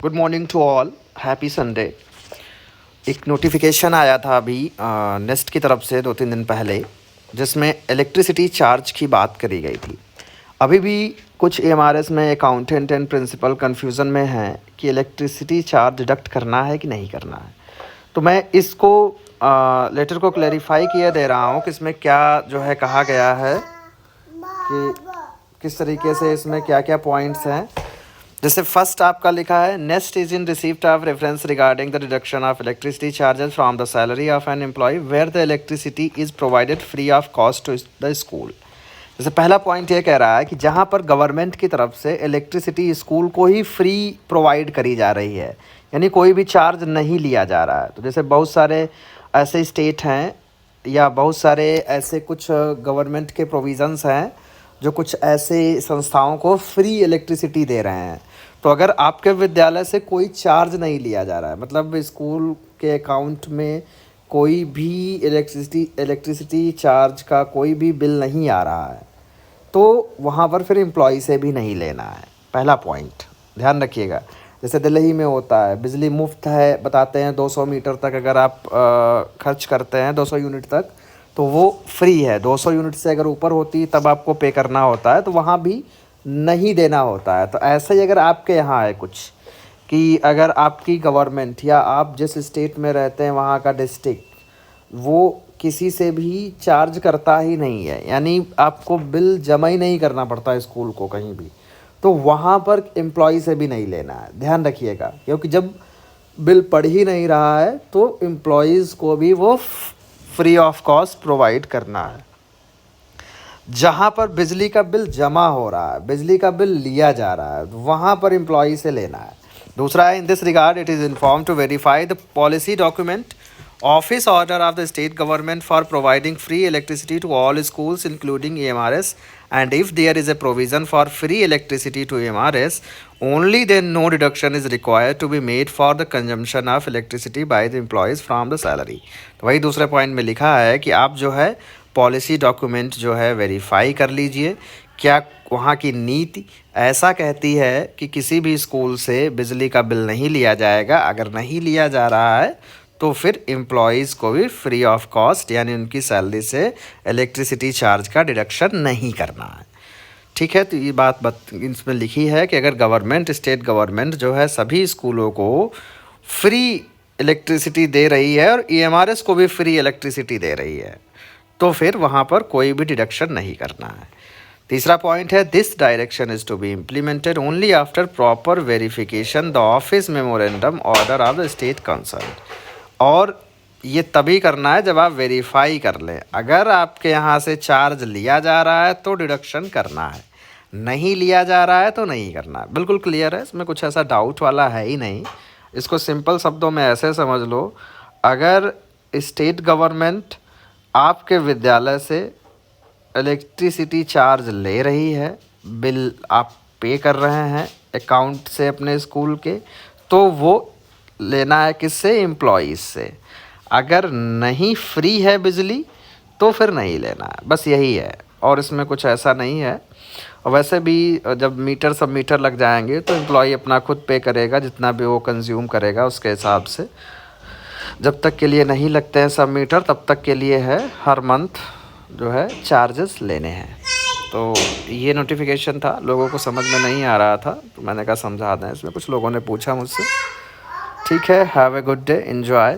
Good morning to all, happy Sunday. एक notification आया था अभी नेस्ट की तरफ से 2-3 दिन पहले, जिसमें इलेक्ट्रिसिटी चार्ज की बात करी गई थी। अभी भी कुछ एमआरएस में अकाउंटेंट एंड प्रिंसिपल कन्फ्यूज़न में हैं कि इलेक्ट्रिसिटी चार्ज डिडक्ट करना है कि नहीं करना है। तो मैं इसको लेटर को क्लैरिफाई किया दे रहा हूँ कि इसमें क्या जो है कहा गया है कि किस तरीके से इसमें क्या क्या पॉइंट्स हैं। जैसे फर्स्ट आपका लिखा है, next is in receipt of reference regarding the reduction of electricity charges from the salary of an employ where the electricity is provided free of cost to the school. जैसे पहला point ये कह रहा है कि जहाँ पर गवर्नमेंट की तरफ से इलेक्ट्रिसिटी स्कूल को ही फ्री प्रोवाइड करी जा रही है, यानी कोई भी चार्ज नहीं लिया जा रहा है। तो जैसे बहुत सारे ऐसे स्टेट हैं या बहुत सारे ऐसे कुछ गवर्नमेंट के प्रोविज़न्स हैं जो कुछ ऐसे संस्थाओं को फ्री इलेक्ट्रिसिटी दे रहे हैं। तो अगर आपके विद्यालय से कोई चार्ज नहीं लिया जा रहा है, मतलब स्कूल के अकाउंट में कोई भी इलेक्ट्रिसिटी चार्ज का कोई भी बिल नहीं आ रहा है, तो वहाँ पर फिर एम्प्लॉय से भी नहीं लेना है। पहला पॉइंट ध्यान रखिएगा। जैसे दिल्ली में होता है, बिजली मुफ्त है बताते हैं, 200 मीटर तक अगर आप खर्च करते हैं 200 यूनिट तक तो वो फ्री है। 200 यूनिट से अगर ऊपर होती तब आपको पे करना होता है, तो वहाँ भी नहीं देना होता है। तो ऐसे ही अगर आपके यहाँ है कुछ कि अगर आपकी गवर्नमेंट या आप जिस स्टेट में रहते हैं वहाँ का डिस्ट्रिक्ट वो किसी से भी चार्ज करता ही नहीं है, यानी आपको बिल जमा ही नहीं करना पड़ता स्कूल को कहीं भी, तो वहाँ पर एम्प्लॉय से भी नहीं लेना है। ध्यान रखिएगा, क्योंकि जब बिल पड़ ही नहीं रहा है तो एम्प्लॉयज़ को भी वो फ्री ऑफ कॉस्ट प्रोवाइड करना है। जहाँ पर बिजली का बिल जमा हो रहा है, बिजली का बिल लिया जा रहा है, वहाँ पर एम्प्लॉय से लेना है। दूसरा है, in this regard it is inform to verify the policy document office order of the state government for providing free electricity to all schools including EMRS, and if there is a provision for free electricity to EMRS only, then no deduction is required to be made for the consumption of electricity by the employees from the salary। तो वही दूसरे point में लिखा है कि आप जो है पॉलिसी डॉक्यूमेंट जो है वेरीफाई कर लीजिए, क्या वहाँ की नीति ऐसा कहती है कि किसी भी स्कूल से बिजली का बिल नहीं लिया जाएगा। अगर नहीं लिया जा रहा है तो फिर एम्प्लॉयज़ को भी फ्री ऑफ कॉस्ट यानी उनकी सैलरी से इलेक्ट्रिसिटी चार्ज का डिडक्शन नहीं करना है। ठीक है, तो ये बात इसमें लिखी है कि अगर गवर्नमेंट, स्टेट गवर्नमेंट जो है सभी स्कूलों को फ्री इलेक्ट्रिसिटी दे रही है और EMRS को भी फ्री इलेक्ट्रिसिटी दे रही है, तो फिर वहाँ पर कोई भी डिडक्शन नहीं करना है। तीसरा पॉइंट है, this direction is to be implemented only after proper verification the office memorandum order of the state concern. और ये तभी करना है जब आप वेरीफाई कर लें। अगर आपके यहाँ से चार्ज लिया जा रहा है तो डिडक्शन करना है, नहीं लिया जा रहा है तो नहीं करना है। बिल्कुल क्लियर है, इसमें कुछ ऐसा डाउट वाला है ही नहीं। इसको सिंपल शब्दों में ऐसे समझ लो, अगर स्टेट गवर्नमेंट आपके विद्यालय से इलेक्ट्रिसिटी चार्ज ले रही है, बिल आप पे कर रहे हैं अकाउंट से अपने स्कूल के, तो वो लेना है किससे? एम्प्लॉयज़ से। अगर नहीं फ्री है बिजली तो फिर नहीं लेना है, बस यही है, और इसमें कुछ ऐसा नहीं है। और वैसे भी जब सब मीटर लग जाएंगे तो एम्प्लॉय अपना खुद पे करेगा, जितना भी वो कंज्यूम करेगा उसके हिसाब से। जब तक के लिए नहीं लगते हैं सब मीटर तब तक के लिए है हर मंथ जो है चार्जेस लेने हैं। तो ये नोटिफिकेशन था, लोगों को समझ में नहीं आ रहा था तो मैंने कहा समझा दें। इसमें कुछ लोगों ने पूछा मुझसे। ठीक है, have a good day, enjoy.